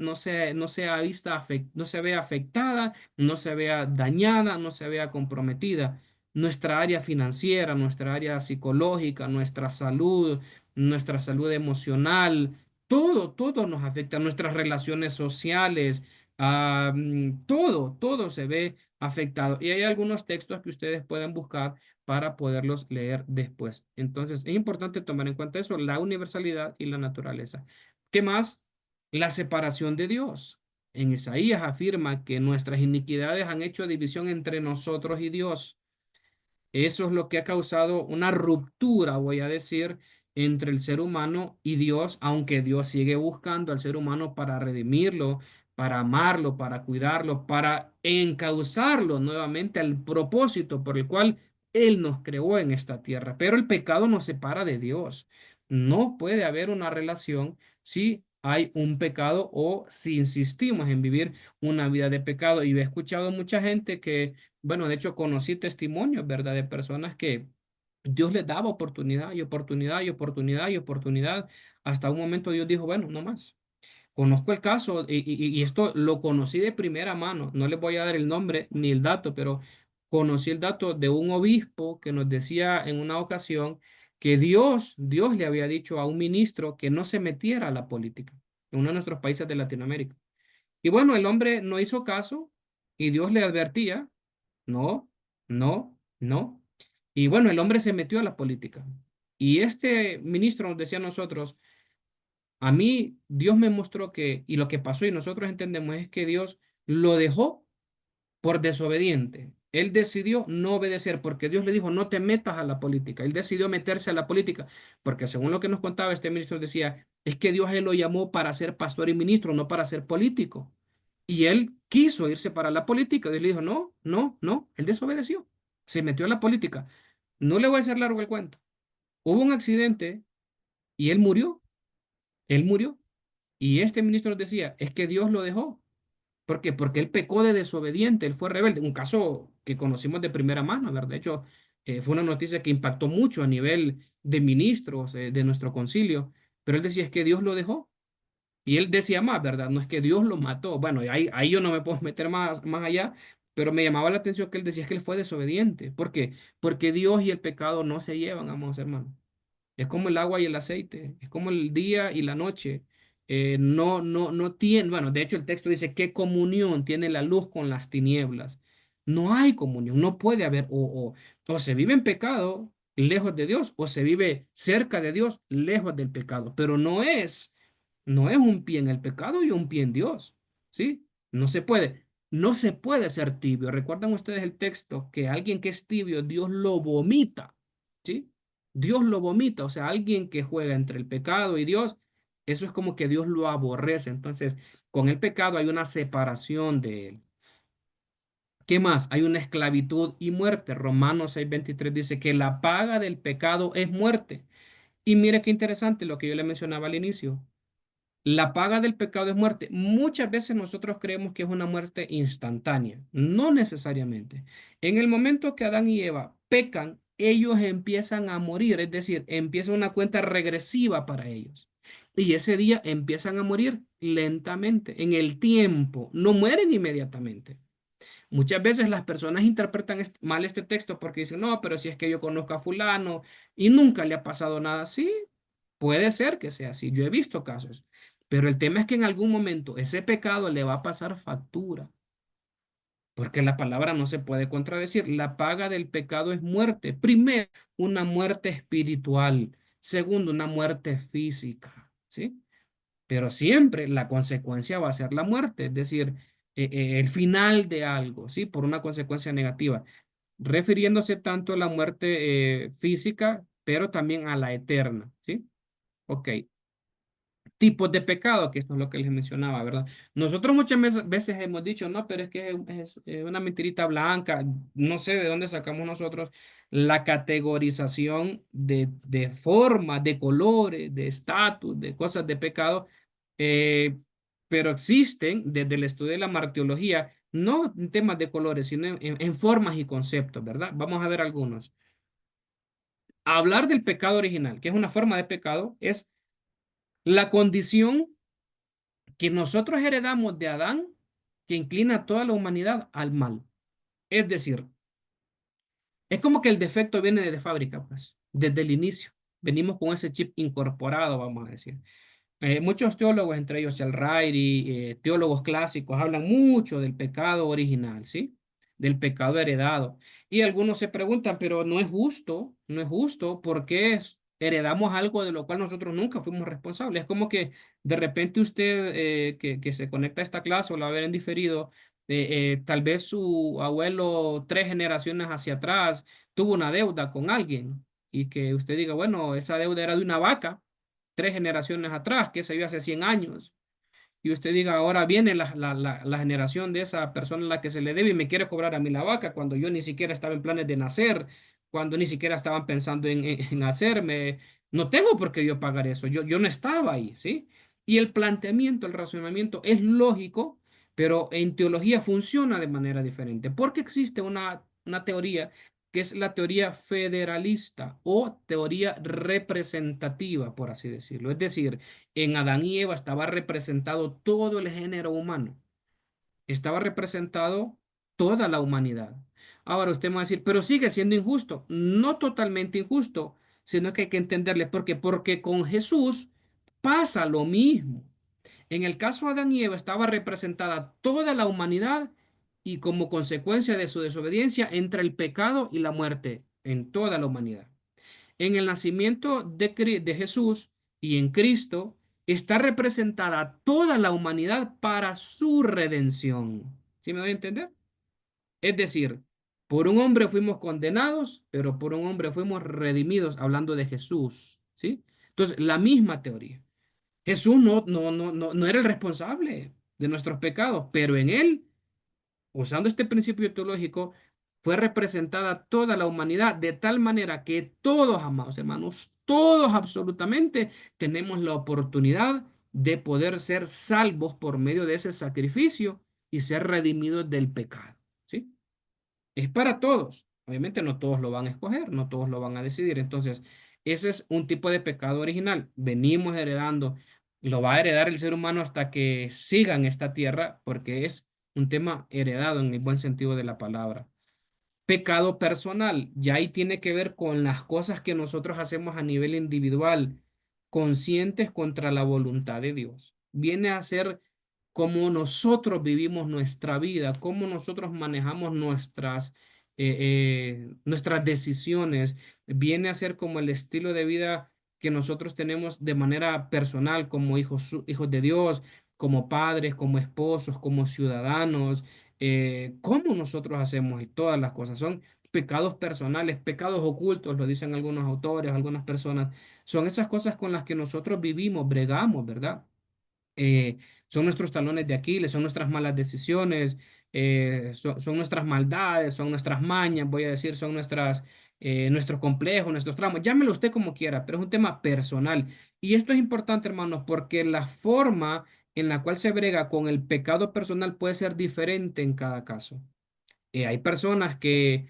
vista, no se vea afectada, no se vea dañada, no se vea comprometida. Nuestra área financiera, nuestra área psicológica, nuestra salud emocional, todo nos afecta, nuestras relaciones sociales, todo se ve afectado. Y hay algunos textos que ustedes pueden buscar para poderlos leer después. Entonces, es importante tomar en cuenta eso, la universalidad y la naturaleza. ¿Qué más? La separación de Dios. En Isaías afirma que nuestras iniquidades han hecho división entre nosotros y Dios. Eso es lo que ha causado una ruptura, voy a decir, entre el ser humano y Dios, aunque Dios sigue buscando al ser humano para redimirlo, para amarlo, para cuidarlo, para encauzarlo nuevamente al propósito por el cual Él nos creó en esta tierra. Pero el pecado nos separa de Dios. No puede haber una relación si hay un pecado o si insistimos en vivir una vida de pecado. Y he escuchado mucha gente que bueno, de hecho, conocí testimonios, ¿verdad? De personas que Dios les daba oportunidad y oportunidad y oportunidad y oportunidad. Hasta un momento Dios dijo, bueno, no más. Conozco el caso y esto lo conocí de primera mano. No les voy a dar el nombre ni el dato, pero conocí el dato de un obispo que nos decía en una ocasión que Dios le había dicho a un ministro que no se metiera a la política en uno de nuestros países de Latinoamérica. Y bueno, el hombre no hizo caso y Dios le advertía. No, no, no. Y bueno, el hombre se metió a la política. Y este ministro nos decía a nosotros, a mí Dios me mostró que, y lo que pasó y nosotros entendemos es que Dios lo dejó por desobediente. Él decidió no obedecer porque Dios le dijo, no te metas a la política. Él decidió meterse a la política porque según lo que nos contaba este ministro decía, es que Dios a él lo llamó para ser pastor y ministro, no para ser político. Y él quiso irse para la política. Dios le dijo, no, no, no. Él desobedeció. Se metió a la política. No le voy a hacer largo el cuento. Hubo un accidente y él murió. Él murió. Y este ministro nos decía, es que Dios lo dejó. ¿Por qué? Porque él pecó de desobediente, él fue rebelde. Un caso que conocimos de primera mano, ¿verdad? De hecho, fue una noticia que impactó mucho a nivel de ministros de nuestro concilio. Pero él decía, es que Dios lo dejó. Y él decía más, ¿verdad? No es que Dios lo mató. Bueno, ahí yo no me puedo meter más allá, pero me llamaba la atención que él decía que él fue desobediente. ¿Por qué? Porque Dios y el pecado no se llevan, amados hermanos. Es como el agua y el aceite, es como el día y la noche. No tiene, bueno, de hecho el texto dice, ¿qué comunión tiene la luz con las tinieblas? No hay comunión, no puede haber, o se vive en pecado, lejos de Dios, o se vive cerca de Dios, lejos del pecado, pero no es un pie en el pecado y un pie en Dios, ¿sí? No se puede ser tibio. ¿Recuerdan ustedes el texto que alguien que es tibio, Dios lo vomita? ¿Sí? Dios lo vomita, o sea, alguien que juega entre el pecado y Dios, eso es como que Dios lo aborrece. Entonces, con el pecado hay una separación de él. ¿Qué más? Hay una esclavitud y muerte. Romanos 6:23 dice que la paga del pecado es muerte. Y mire qué interesante lo que yo le mencionaba al inicio. La paga del pecado es muerte. Muchas veces nosotros creemos que es una muerte instantánea. No necesariamente. En el momento que Adán y Eva pecan, ellos empiezan a morir, es decir, empieza una cuenta regresiva para ellos. Y ese día empiezan a morir lentamente, en el tiempo. No mueren inmediatamente. Muchas veces las personas interpretan mal este texto porque dicen, no, pero si es que yo conozco a fulano y nunca le ha pasado nada así, puede ser que sea así. Yo he visto casos, pero el tema es que en algún momento ese pecado le va a pasar factura, porque la palabra no se puede contradecir. La paga del pecado es muerte. Primero, una muerte espiritual. Segundo, una muerte física, ¿sí? Pero siempre la consecuencia va a ser la muerte, es decir, el final de algo, ¿sí? Por una consecuencia negativa, refiriéndose tanto a la muerte física, pero también a la eterna, ¿sí? Ok, tipos de pecado, que esto es lo que les mencionaba, ¿verdad? Nosotros muchas veces hemos dicho, no, pero es que es una mentirita blanca, no sé de dónde sacamos nosotros la categorización de formas, de colores, de estatus, de cosas de pecado, eh, pero existen desde el estudio de la martiología, no en temas de colores, sino en formas y conceptos, ¿verdad? Vamos a ver algunos. Hablar del pecado original, que es una forma de pecado, es la condición que nosotros heredamos de Adán, que inclina a toda la humanidad al mal. Es decir, es como que el defecto viene de fábrica, pues, desde el inicio. Venimos con ese chip incorporado, vamos a decir. Muchos teólogos, entre ellos el Rairi, teólogos clásicos, hablan mucho del pecado original, ¿sí? Del pecado heredado. Y algunos se preguntan, pero no es justo, ¿por qué heredamos algo de lo cual nosotros nunca fuimos responsables? Es como que de repente usted que se conecta a esta clase o la va a ver en diferido, tal vez su abuelo 3 generaciones hacia atrás tuvo una deuda con alguien y que usted diga, bueno, esa deuda era de una vaca 3 generaciones atrás, que se vio hace 100 años, y usted diga, ahora viene la generación de esa persona a la que se le debe y me quiere cobrar a mí la vaca, cuando yo ni siquiera estaba en planes de nacer, cuando ni siquiera estaban pensando en hacerme, no tengo por qué yo pagar eso, yo no estaba ahí, ¿sí? Y el planteamiento, el razonamiento es lógico, pero en teología funciona de manera diferente, porque existe una teoría que es la teoría federalista o teoría representativa, por así decirlo. Es decir, en Adán y Eva estaba representado todo el género humano, estaba representado toda la humanidad. Ahora usted me va a decir, pero sigue siendo injusto. No totalmente injusto, sino que hay que entenderle por qué. Porque con Jesús pasa lo mismo. En el caso de Adán y Eva estaba representada toda la humanidad y como consecuencia de su desobediencia entra el pecado y la muerte en toda la humanidad. En el nacimiento de Jesús y en Cristo está representada toda la humanidad para su redención. ¿Sí me doy a entender? Es decir, por un hombre fuimos condenados, pero por un hombre fuimos redimidos, hablando de Jesús. ¿Sí? Entonces, la misma teoría. Jesús no era el responsable de nuestros pecados, pero en él, usando este principio teológico, fue representada toda la humanidad de tal manera que todos, amados hermanos, todos absolutamente tenemos la oportunidad de poder ser salvos por medio de ese sacrificio y ser redimidos del pecado, ¿sí? Es para todos. Obviamente no todos lo van a escoger, no todos lo van a decidir. Entonces, ese es un tipo de pecado original. Venimos heredando, lo va a heredar el ser humano hasta que siga en esta tierra, porque es un tema heredado en el buen sentido de la palabra. Pecado personal, ya ahí tiene que ver con las cosas que nosotros hacemos a nivel individual, conscientes contra la voluntad de Dios. Viene a ser cómo nosotros vivimos nuestra vida, cómo nosotros manejamos nuestras decisiones. Viene a ser como el estilo de vida que nosotros tenemos de manera personal, como hijos de Dios, como padres, como esposos, como ciudadanos. Cómo nosotros hacemos todas las cosas. Son pecados personales, pecados ocultos, lo dicen algunos autores, algunas personas. Son esas cosas con las que nosotros vivimos, bregamos, ¿verdad? eh, Son nuestros talones de Aquiles, son nuestras malas decisiones, son nuestras maldades, son nuestras mañas, voy a decir, son nuestros complejos, nuestros traumas. Llámelo usted como quiera, pero es un tema personal. Y esto es importante, hermanos, porque la forma en la cual se brega con el pecado personal puede ser diferente en cada caso. Hay personas que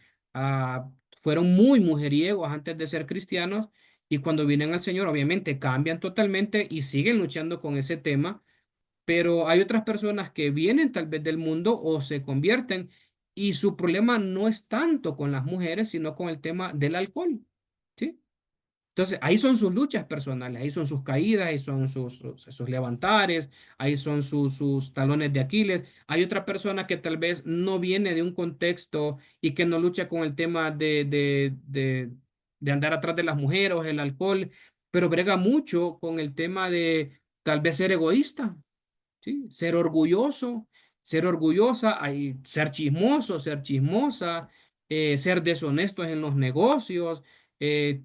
fueron muy mujeriegos antes de ser cristianos y cuando vienen al Señor, obviamente cambian totalmente y siguen luchando con ese tema, pero hay otras personas que vienen tal vez del mundo o se convierten y su problema no es tanto con las mujeres, sino con el tema del alcohol, ¿sí? Entonces, ahí son sus luchas personales, ahí son sus caídas, ahí son sus levantares, ahí son sus talones de Aquiles. Hay otra persona que tal vez no viene de un contexto y que no lucha con el tema de andar atrás de las mujeres o el alcohol, pero brega mucho con el tema de tal vez ser egoísta. ¿Sí? Ser orgulloso, ser orgullosa, hay, ser chismoso, ser chismosa, ser deshonestos en los negocios,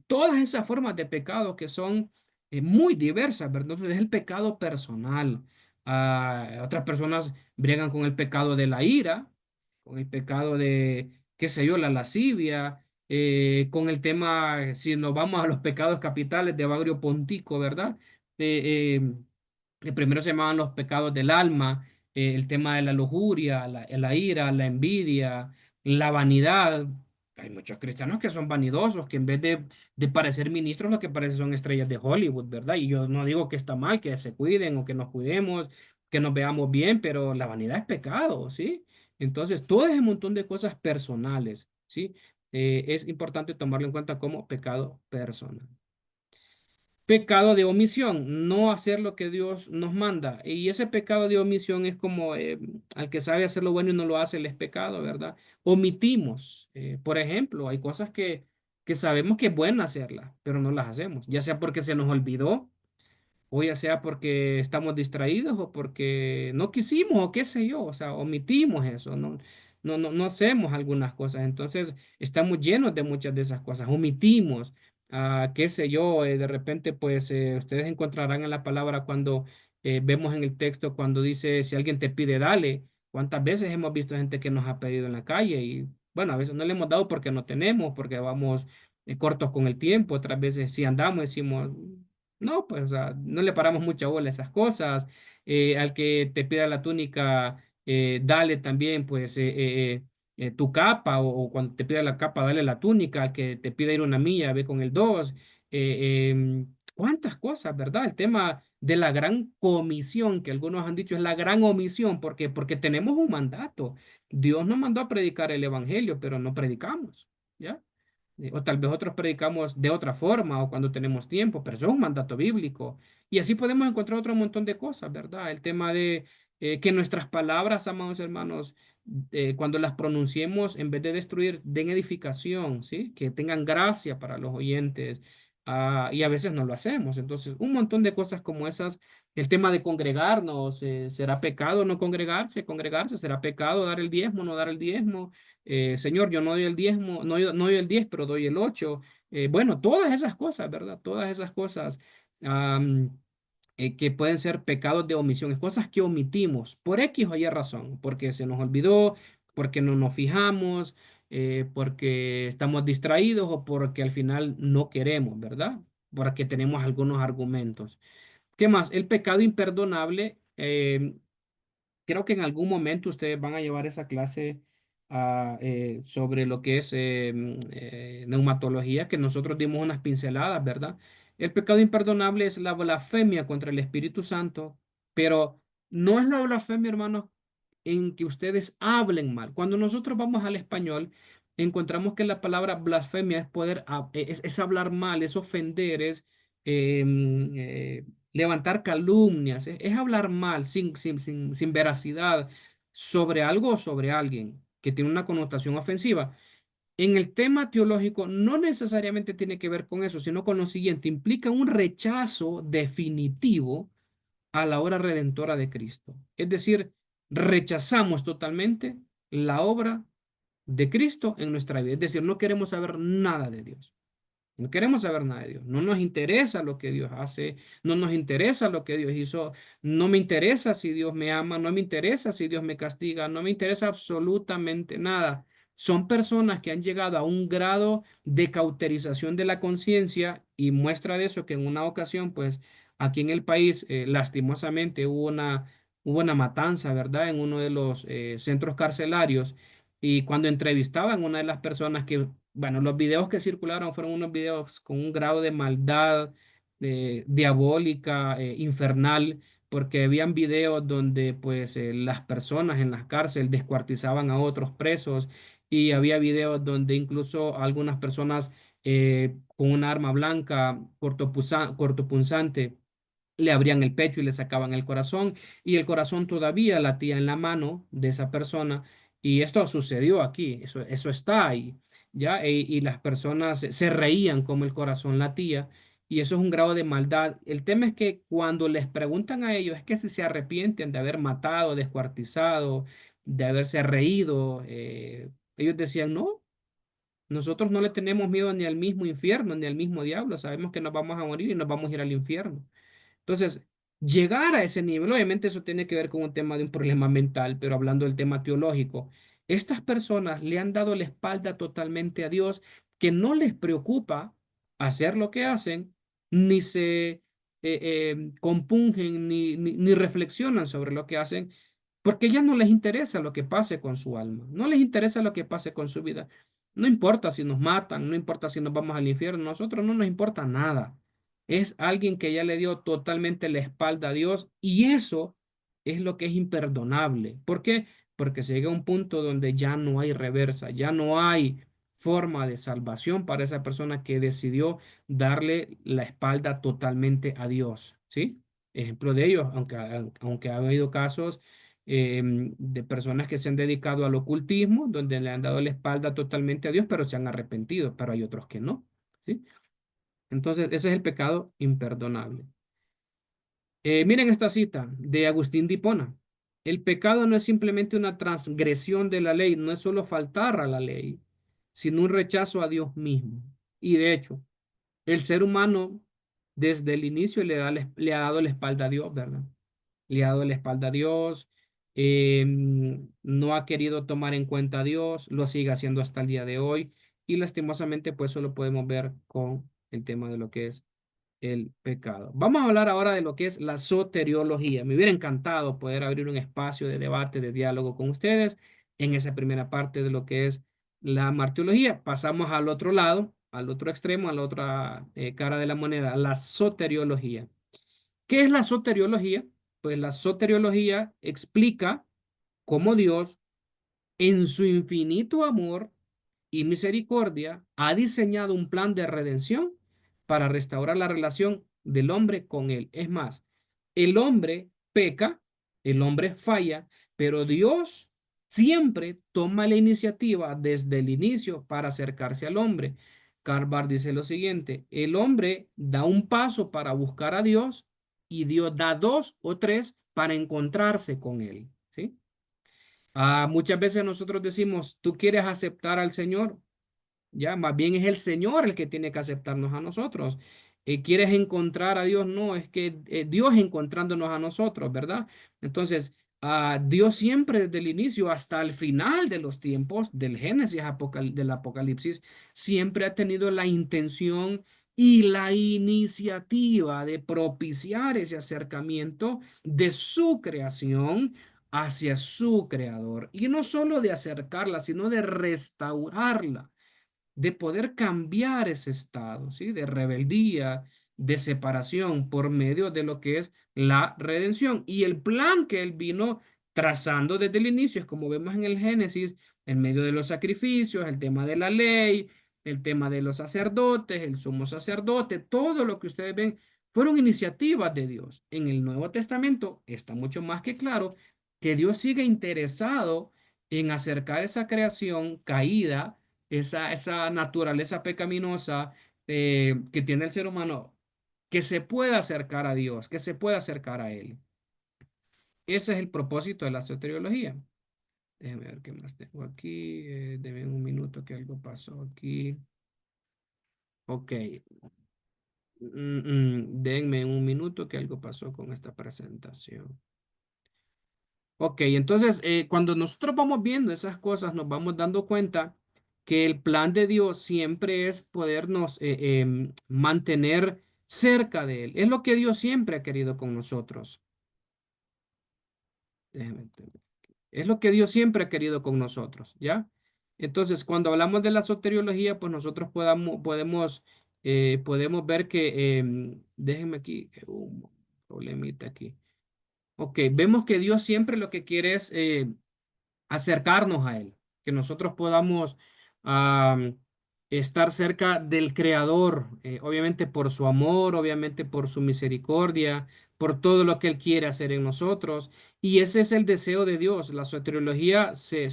todas esas formas de pecado que son muy diversas, ¿verdad? Entonces es el pecado personal. Otras personas bregan con el pecado de la ira, con el pecado de, qué sé yo, la lascivia, con el tema, si nos vamos a los pecados capitales de Bagrio Pontico, ¿verdad? Que primero se llamaban los pecados del alma, el tema de la lujuria, la ira, la envidia, la vanidad. Hay muchos cristianos que son vanidosos, que en vez de parecer ministros, lo que parecen son estrellas de Hollywood, ¿verdad? Y yo no digo que está mal que se cuiden o que nos cuidemos, que nos veamos bien, pero la vanidad es pecado, ¿sí? Entonces, todo ese montón de cosas personales, ¿sí? Es importante tomarlo en cuenta como pecado personal. Pecado de omisión, no hacer lo que Dios nos manda. Y ese pecado de omisión es como al que sabe hacer lo bueno y no lo hace, él es pecado, ¿verdad? Omitimos. Por ejemplo, hay cosas que sabemos que es bueno hacerlas, pero no las hacemos, ya sea porque se nos olvidó o ya sea porque estamos distraídos o porque no quisimos o qué sé yo, o sea, omitimos eso, no hacemos algunas cosas, entonces estamos llenos de muchas de esas cosas, omitimos, qué sé yo, de repente pues ustedes encontrarán en la palabra cuando vemos en el texto cuando dice si alguien te pide, dale, cuántas veces hemos visto gente que nos ha pedido en la calle y bueno, a veces no le hemos dado porque no tenemos, porque vamos cortos con el tiempo, otras veces si andamos decimos... No, pues, o sea, no le paramos mucha bola a esas cosas. Al que te pida la túnica, dale también, pues, tu capa, o cuando te pida la capa, dale la túnica. Al que te pida ir una milla, ve con el dos. ¿Cuántas cosas, verdad? El tema de la gran comisión, que algunos han dicho es la gran omisión, porque tenemos un mandato. Dios nos mandó a predicar el evangelio, pero no predicamos, ¿ya? O tal vez otros predicamos de otra forma o cuando tenemos tiempo, pero eso es un mandato bíblico. Y así podemos encontrar otro montón de cosas, ¿verdad? El tema de que nuestras palabras, amados hermanos, cuando las pronunciemos, en vez de destruir, den edificación, ¿sí? Que tengan gracia para los oyentes. Y a veces no lo hacemos. Entonces, un montón de cosas como esas. El tema de congregarnos, ¿será pecado no congregarse? Congregarse, ¿será pecado dar el diezmo, no dar el diezmo? Señor, yo no doy el diezmo, no doy el 10 pero doy el 8. Bueno, todas esas cosas, ¿verdad? Todas esas cosas que pueden ser pecados de omisión, cosas que omitimos por X o Y razón, porque se nos olvidó, porque no nos fijamos. porque estamos distraídos o porque al final no queremos, ¿verdad? Porque tenemos algunos argumentos. ¿Qué más? El pecado imperdonable. Creo que en algún momento ustedes van a llevar esa clase sobre lo que es neumatología, que nosotros dimos unas pinceladas, ¿verdad? El pecado imperdonable es la blasfemia contra el Espíritu Santo, pero no es la blasfemia, hermanos, en que ustedes hablen mal. Cuando nosotros vamos al español, encontramos que la palabra blasfemia es poder, es hablar mal, es ofender, es levantar calumnias, es hablar mal, sin veracidad sobre algo o sobre alguien que tiene una connotación ofensiva. En el tema teológico no necesariamente tiene que ver con eso, sino con lo siguiente, implica un rechazo definitivo a la obra redentora de Cristo. Es decir, rechazamos totalmente la obra de Cristo en nuestra vida. Es decir, no queremos saber nada de Dios. No queremos saber nada de Dios. No nos interesa lo que Dios hace. No nos interesa lo que Dios hizo. No me interesa si Dios me ama. No me interesa si Dios me castiga. No me interesa absolutamente nada. Son personas que han llegado a un grado de cauterización de la conciencia y muestra de eso que en una ocasión, pues aquí en el país, lastimosamente hubo una matanza, ¿verdad? En uno de los centros carcelarios. Y cuando entrevistaban a una de las personas que bueno, los videos que circularon fueron unos videos con un grado de maldad diabólica, infernal, porque habían videos donde pues las personas en las cárceles descuartizaban a otros presos y había videos donde incluso algunas personas con una arma blanca cortopunzante le abrían el pecho y le sacaban el corazón y el corazón todavía latía en la mano de esa persona y esto sucedió aquí, eso está ahí, ¿ya? Y las personas se reían como el corazón latía y eso es un grado de maldad. El tema es que cuando les preguntan a ellos es que si se arrepienten de haber matado, descuartizado, de haberse reído, ellos decían, no, nosotros no le tenemos miedo ni al mismo infierno, ni al mismo diablo, sabemos que nos vamos a morir y nos vamos a ir al infierno. Entonces, llegar a ese nivel, obviamente eso tiene que ver con un tema de un problema mental, pero hablando del tema teológico, estas personas le han dado la espalda totalmente a Dios, que no les preocupa hacer lo que hacen, ni se compungen, ni reflexionan sobre lo que hacen, porque ya no les interesa lo que pase con su alma, no les interesa lo que pase con su vida. No importa si nos matan, no importa si nos vamos al infierno, a nosotros no nos importa nada. Es alguien que ya le dio totalmente la espalda a Dios y eso es lo que es imperdonable. ¿Por qué? Porque se llega a un punto donde ya no hay reversa, ya no hay forma de salvación para esa persona que decidió darle la espalda totalmente a Dios, ¿sí? Ejemplo de ello, aunque ha habido casos de personas que se han dedicado al ocultismo, donde le han dado la espalda totalmente a Dios, pero se han arrepentido, pero hay otros que no, ¿sí? Entonces, ese es el pecado imperdonable. Miren esta cita de Agustín de Hipona. El pecado no es simplemente una transgresión de la ley, no es solo faltar a la ley, sino un rechazo a Dios mismo. Y de hecho, el ser humano desde el inicio le ha dado la espalda a Dios, ¿verdad? Le ha dado la espalda a Dios, no ha querido tomar en cuenta a Dios, lo sigue haciendo hasta el día de hoy y lastimosamente pues eso lo podemos ver con el tema de lo que es el pecado. Vamos a hablar ahora de lo que es la soteriología. Me hubiera encantado poder abrir un espacio de debate, de diálogo con ustedes en esa primera parte de lo que es la martiología. Pasamos al otro lado, al otro extremo, a la otra cara de la moneda, la soteriología. ¿Qué es la soteriología? Pues la soteriología explica cómo Dios en su infinito amor y misericordia ha diseñado un plan de redención para restaurar la relación del hombre con él. Es más, el hombre peca, el hombre falla, pero Dios siempre toma la iniciativa desde el inicio para acercarse al hombre. Karl Barth dice lo siguiente, el hombre da un paso para buscar a Dios y Dios da dos o tres para encontrarse con él, ¿sí? Muchas veces nosotros decimos, tú quieres aceptar al Señor, ya, más bien es el Señor el que tiene que aceptarnos a nosotros. ¿Quieres encontrar a Dios? No, es que Dios encontrándonos a nosotros, ¿verdad? Entonces, Dios siempre desde el inicio hasta el final de los tiempos, del Génesis del Apocalipsis, siempre ha tenido la intención y la iniciativa de propiciar ese acercamiento de su creación hacia su creador. Y no solo de acercarla, sino de restaurarla, de poder cambiar ese estado, ¿sí? De rebeldía, de separación por medio de lo que es la redención. Y el plan que él vino trazando desde el inicio es como vemos en el Génesis, en medio de los sacrificios, el tema de la ley, el tema de los sacerdotes, el sumo sacerdote, todo lo que ustedes ven fueron iniciativas de Dios. En el Nuevo Testamento está mucho más que claro que Dios sigue interesado en acercar esa creación caída, esa naturaleza pecaminosa que tiene el ser humano, que se pueda acercar a Dios, que se pueda acercar a Él. Ese es el propósito de la soteriología. Déjenme ver qué más tengo aquí. Denme un minuto que algo pasó aquí. Ok. Denme un minuto que algo pasó con esta presentación. Ok, entonces cuando nosotros vamos viendo esas cosas, nos vamos dando cuenta que el plan de Dios siempre es podernos mantener cerca de Él. Es lo que Dios siempre ha querido con nosotros. Déjeme entender. Es lo que Dios siempre ha querido con nosotros, ¿ya? Entonces, cuando hablamos de la soteriología, pues nosotros podemos ver que, déjenme aquí, un problemita aquí. Ok, vemos que Dios siempre lo que quiere es acercarnos a Él, que nosotros podamos am, estar cerca del Creador, obviamente por su amor, obviamente por su misericordia, por todo lo que Él quiere hacer en nosotros. Y ese es el deseo de Dios. La soteriología se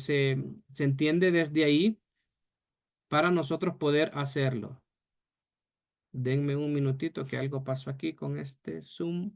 entiende desde ahí para nosotros poder hacerlo. Denme un minutito que algo pasó aquí con este Zoom.